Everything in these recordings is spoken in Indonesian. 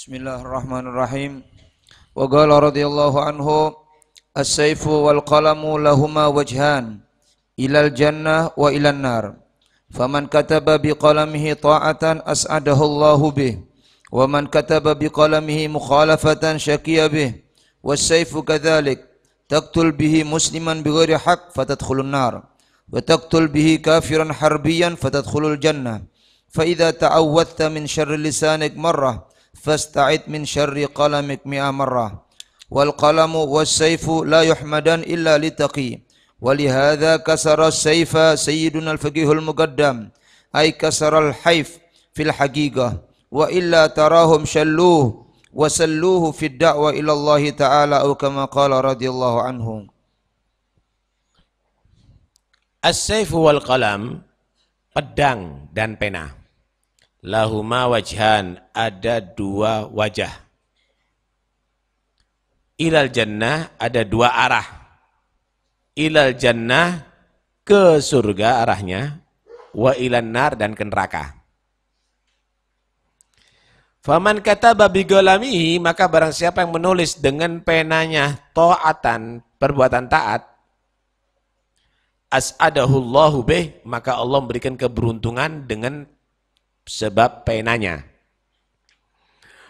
Bismillahirrahmanirrahim. Wa qala radhiyallahu anhu as-sayfu wal qalamu lahuma wajhan ilal jannah wa ilan nar. Faman kataba biqalamihi ta'atan as'adahu Allahu bih wa man kataba biqalamihi mukhalafatan syakiya bih. Was-sayfu kadzalik taqtul bihi musliman bighairi haqq fatadkhulun nar wa taqtul bihi kafiran harbiyan fatadkhulul jannah. Fa idza ta'awwadta min syarri lisanik marrah fasta'id min syarri qalamik mi'a marrah. Wal qalamu was sayfu la yuhmadan illa litaqi. Walihadza kasara as-sayfa sayyiduna al-faqihul muqaddam ay kasara al-hayf fil haqiqah wa illa tarahum shalluhu wa salluhu fid da'wa ila Allah ta'ala aw kama qala radhiyallahu anhu. As-sayfu wal qalam, pedang dan pena. Lahuma wajhan, ada dua wajah. Ilal jannah, ada dua arah. Ilal jannah, ke surga arahnya. Wa ilan nar, dan ke neraka. Faman kataba bigolamihi, maka barang siapa yang menulis dengan penanya ta'atan, perbuatan taat, as'adahullahu bih, maka Allah memberikan keberuntungan dengan sebab penanya.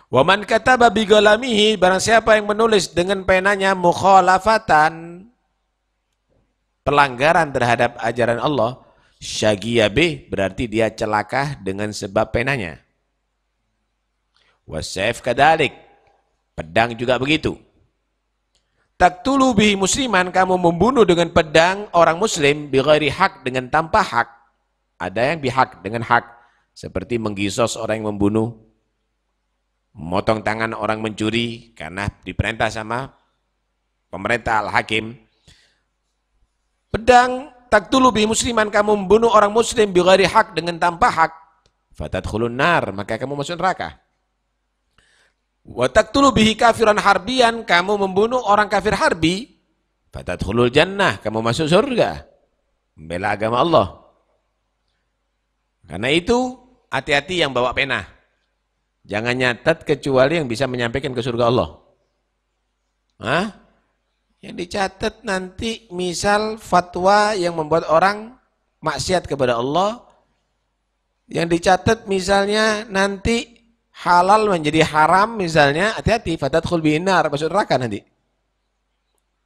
Waman kataba bigolamihi, barang siapa yang menulis dengan penanya mukhalafatan, pelanggaran terhadap ajaran Allah, syagiya bih, berarti dia celaka dengan sebab penanya. Wasayf kadalik, pedang juga begitu. Taqtulu bihi musliman, kamu membunuh dengan pedang orang muslim bighairi hak, dengan tanpa hak. Ada yang bihak, dengan hak, seperti menggisos orang yang membunuh, memotong tangan orang mencuri karena diperintah sama pemerintah al-hakim. Pedang, taqtulu bihi musliman, kamu membunuh orang muslim bighairi hak, dengan tanpa hak, fatadkhulun nar, maka kamu masuk neraka. Wa taqtulu bihi kafiran harbiyan, kamu membunuh orang kafir harbi, fatadkhulul jannah, kamu masuk surga, membela agama Allah. Karena itu hati-hati yang bawa pena, jangan nyatet kecuali yang bisa menyampaikan ke surga Allah. Hah? Yang dicatat nanti misal fatwa yang membuat orang maksiat kepada Allah, yang dicatat misalnya nanti halal menjadi haram misalnya, hati-hati, fatadkhul binar, masuk neraka nanti.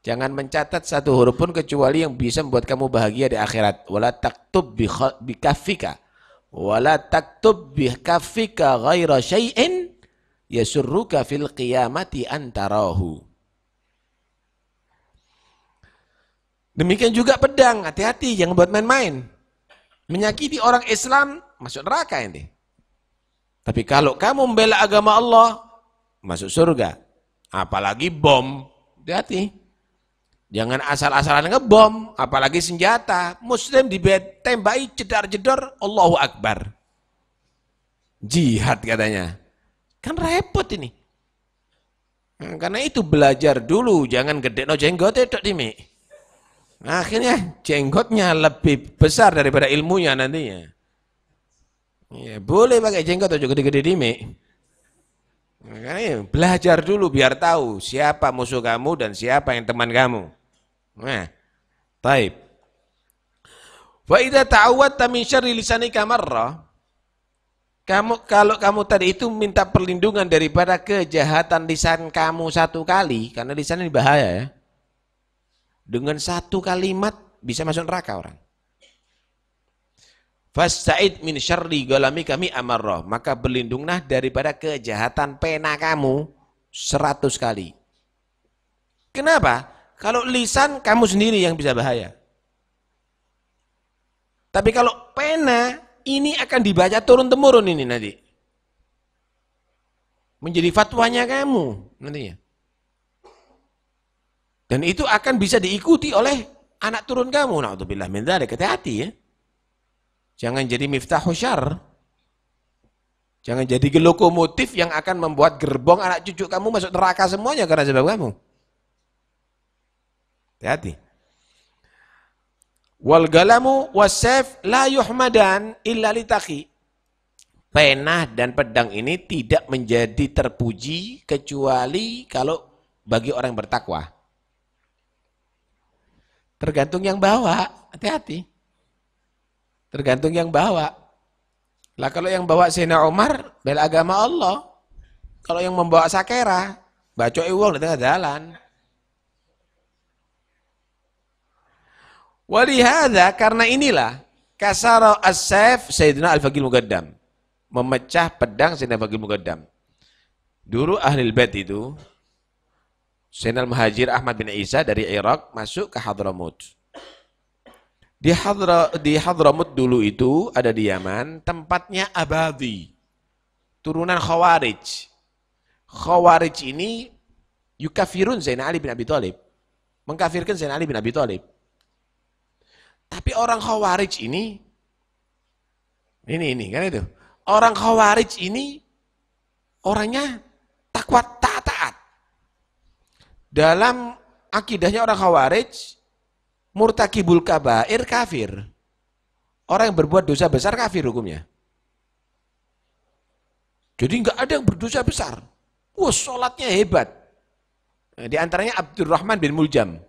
Jangan mencatat satu huruf pun kecuali yang bisa membuat kamu bahagia di akhirat. Wala taktub bikafika, wala taktub bikafika ghaira syai'in yasurruka fil qiyamati antarahu. Demikian juga pedang, hati-hati, jangan buat main-main. Menyakiti orang Islam, masuk neraka ini. Tapi kalau kamu membela agama Allah, masuk surga. Apalagi bom, hati-hati. Jangan asal-asalan ngebom, apalagi senjata. Muslim ditembaki jedar-jedor, Allahu Akbar. Jihad katanya. Kan repot ini. Nah, karena itu belajar dulu, jangan gede no jenggot itu dimi. Nah, akhirnya jenggotnya lebih besar daripada ilmunya nantinya. Ya, boleh pakai jenggot atau gede-gede dimi. Makanya belajar dulu biar tahu siapa musuh kamu dan siapa yang teman kamu. Nah, taib. Wa idza ta'awwadta min syarri lisanika marrah, kalau kamu tadi itu minta perlindungan daripada kejahatan lisan kamu satu kali, karena lisan ini bahaya ya. Dengan satu kalimat bisa masuk neraka orang. Fasta'id min syarri galamika mi'a marrah, maka berlindunglah daripada kejahatan pena kamu 100 kali. Kenapa? Kalau lisan kamu sendiri yang bisa bahaya. Tapi kalau pena ini akan dibaca turun-temurun ini nanti. Menjadi fatwanya kamu nantinya. Dan itu akan bisa diikuti oleh anak turun kamu. Na'udzubillah min dzalik, hati-hati ya. Jangan jadi miftahu syarr. Jangan jadi lokomotif yang akan membuat gerbong anak cucu kamu masuk neraka semuanya karena sebab kamu. Hati-hati. Wal galamu wasayf la yuhmadan illa litaqi. Pena dan pedang ini tidak menjadi terpuji kecuali kalau bagi orang yang bertakwa. Tergantung yang bawa, hati-hati. Tergantung yang bawa. Lah kalau yang bawa Sayyidina Umar, bela agama Allah. Kalau yang membawa sakera, bacoi uang di tengah jalan. Walihada, karena inilah kasara as-saif Sayyidina Al-Faqih Muqaddam. Memecah pedang Sayyidina Al-Faqih Muqaddam. Dulu Ahlul Bait itu, Sayyidina Al-Muhajir Ahmad bin Isa dari Irak masuk ke Hadramut. Di Hadramut dulu itu ada di Yaman, tempatnya Abadi, turunan Khawarij. Khawarij ini yukafirun Zainal Ali bin Abi Thalib, mengkafirkan Zainal Ali bin Abi Thalib. Tapi orang Khawarij ini kan itu. Orang Khawarij ini orangnya takwa taat. Dalam akidahnya orang Khawarij, murtakibul kabair kafir. Orang yang berbuat dosa besar kafir hukumnya. Jadi enggak ada yang berdosa besar. Wah, sholatnya hebat. Di antaranya Abdurrahman bin Muljam.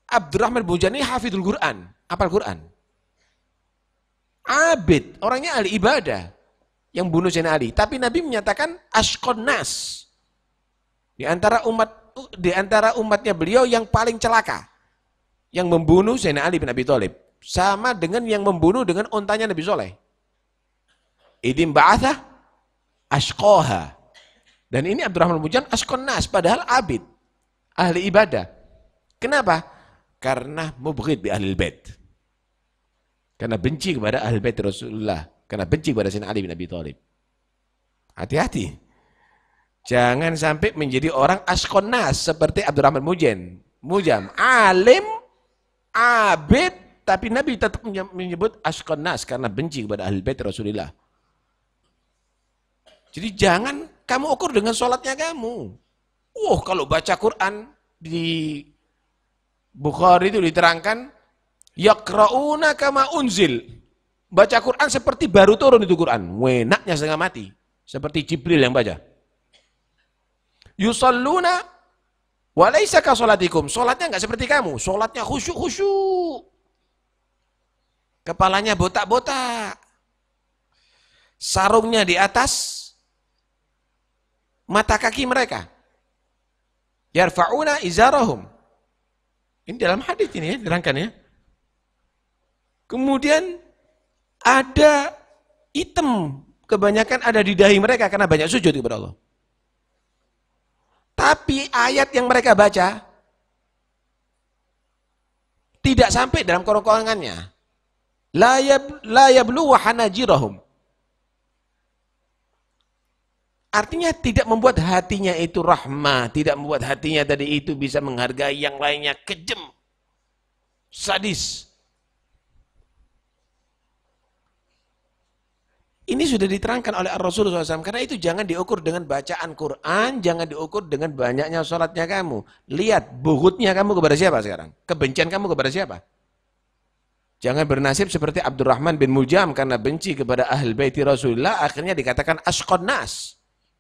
Abdurrahman bin Muljam ini hafidul Quran, hafal Quran. Abid, orangnya ahli ibadah yang bunuh Sayyidina Ali. Tapi Nabi menyatakan ashqon nas. Di antara umatnya beliau yang paling celaka. Yang membunuh Sayyidina Ali bin Abi Thalib. Sama dengan yang membunuh dengan untanya Nabi Soleh. Idim ba'athah ashqoha. Dan ini Abdurrahman bin Muljam ashqon nas, padahal abid, ahli ibadah. Kenapa? Karena mubghid bi ahlil bait. Karena benci kepada ahli bait Rasulullah. Karena benci kepada Sayyidina Ali bin Abi Thalib. Hati-hati. Jangan sampai menjadi orang ashqon nas seperti Abdurrahman bin Muljam. Alim, abid, tapi Nabi tetap menyebut ashqon nas karena benci kepada ahli bait Rasulullah. Jadi jangan kamu ukur dengan sholatnya kamu. Kalau baca Quran di Bukhari itu diterangkan, yaqra'una kama unzil. Baca Quran seperti baru turun itu Quran. Wenaknya setengah mati. Seperti Jibril yang baca. Yusalluna walaysa ka sholatikum. Sholatnya enggak seperti kamu. Sholatnya khusyuk-khusyuk. Kepalanya botak-botak. Sarungnya di atas mata kaki mereka. Yarfa'una izarahum. Ini dalam hadis ini ya, diterangkan ya. Kemudian ada hitam, kebanyakan ada di dahi mereka karena banyak sujud kepada Allah. Tapi ayat yang mereka baca tidak sampai dalam kerongkongannya. La yablu wa hanajirahum. Artinya tidak membuat hatinya itu rahmah, tidak membuat hatinya tadi itu bisa menghargai yang lainnya, kejam, sadis. Ini sudah diterangkan oleh Rasulullah SAW, karena itu jangan diukur dengan bacaan Quran, jangan diukur dengan banyaknya sholatnya kamu. Lihat bughutnya kamu kepada siapa sekarang, kebencian kamu kepada siapa. Jangan bernasib seperti Abdurrahman bin Muljam, karena benci kepada ahli baiti Rasulullah, akhirnya dikatakan ashqon nas.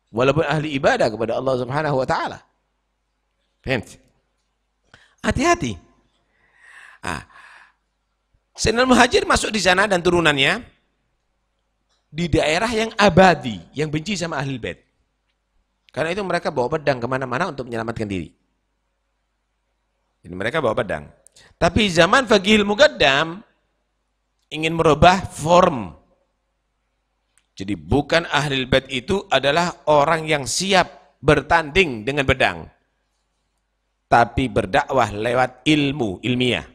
Walaupun ahli ibadah kepada Allah Subhanahu wa taala. Hati-hati. Sayyidina Muhajir masuk di sana dan turunannya di daerah yang abadi, yang benci sama ahli bait. Karena itu mereka bawa pedang kemana-mana untuk menyelamatkan diri. Jadi mereka bawa pedang. Tapi zaman Faqihul Muqaddam ingin merubah form. Jadi bukan ahli bait itu adalah orang yang siap bertanding dengan pedang. Tapi berdakwah lewat ilmu, ilmiah.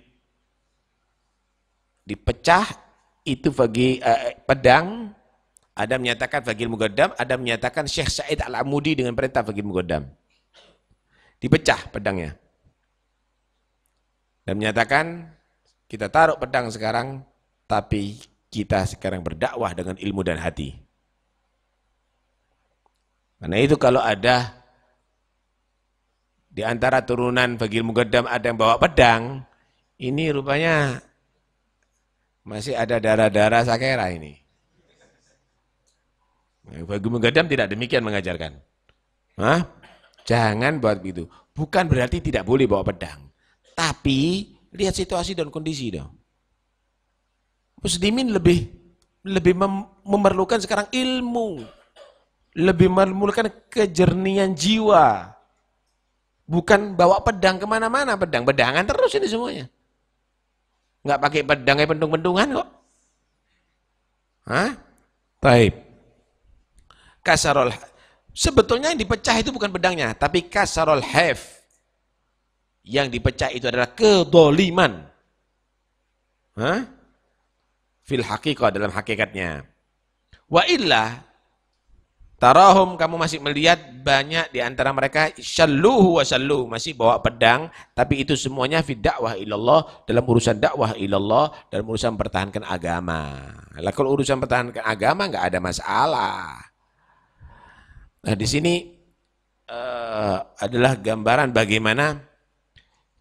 Dipecah itu pedang. Ada menyatakan Faqihul Muqaddam, ada menyatakan Syekh Said Al-Amudi dengan perintah Faqihul Muqaddam. Dipecah pedangnya. Dan menyatakan kita taruh pedang sekarang, tapi kita sekarang berdakwah dengan ilmu dan hati. Karena itu kalau ada di antara turunan Faqihul Muqaddam ada yang bawa pedang, ini rupanya masih ada darah-darah sakera ini. Al-Faqiih Muqaddam tidak demikian mengajarkan. Hah? Jangan buat begitu. Bukan berarti tidak boleh bawa pedang. Tapi lihat situasi dan kondisi dong. Muslimin lebih memerlukan sekarang ilmu. Lebih memerlukan kejernihan jiwa. Bukan bawa pedang kemana-mana. Pedang-pedangan terus ini semuanya. Nggak pakai pedang kayak pendung-pendungan kok. Hah? Baik. Kasarul. Sebetulnya yang dipecah itu bukan pedangnya, tapi kasarul haf. Yang dipecah itu adalah kedoliman. Hah? Fil haqiqah, dalam hakikatnya. Wa illa tarahum, kamu masih melihat banyak di antara mereka syalluhu wa sallu, masih bawa pedang, tapi itu semuanya fi dakwah ilallah, dalam urusan dakwah ilallah, dalam urusan pertahankan agama. Lah kalau urusan pertahankan agama enggak ada masalah. Nah, di sini adalah gambaran bagaimana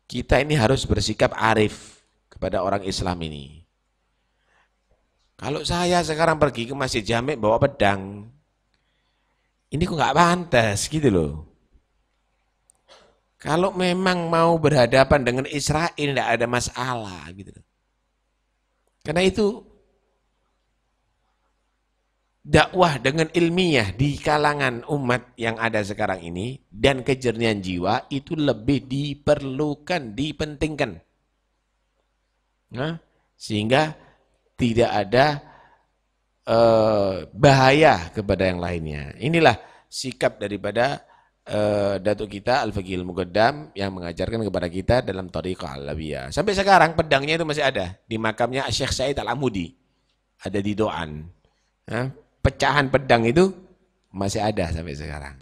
kita ini harus bersikap arif kepada orang Islam ini. Kalau saya sekarang pergi ke Masjid Jami' bawa pedang, ini kok nggak pantas gitu loh. Kalau memang mau berhadapan dengan Israel tidak ada masalah gitu. Karena itu dakwah dengan ilmiah di kalangan umat yang ada sekarang ini dan kejernihan jiwa itu lebih diperlukan, dipentingkan. Nah, sehingga tidak ada bahaya kepada yang lainnya. Inilah sikap daripada datuk kita Al-Faqiih Muqaddam yang mengajarkan kepada kita dalam thariqah Alawiyah. Sampai sekarang pedangnya itu masih ada di makamnya Syekh Said Al-Amudi, ada di Doan. Pecahan pedang itu masih ada sampai sekarang.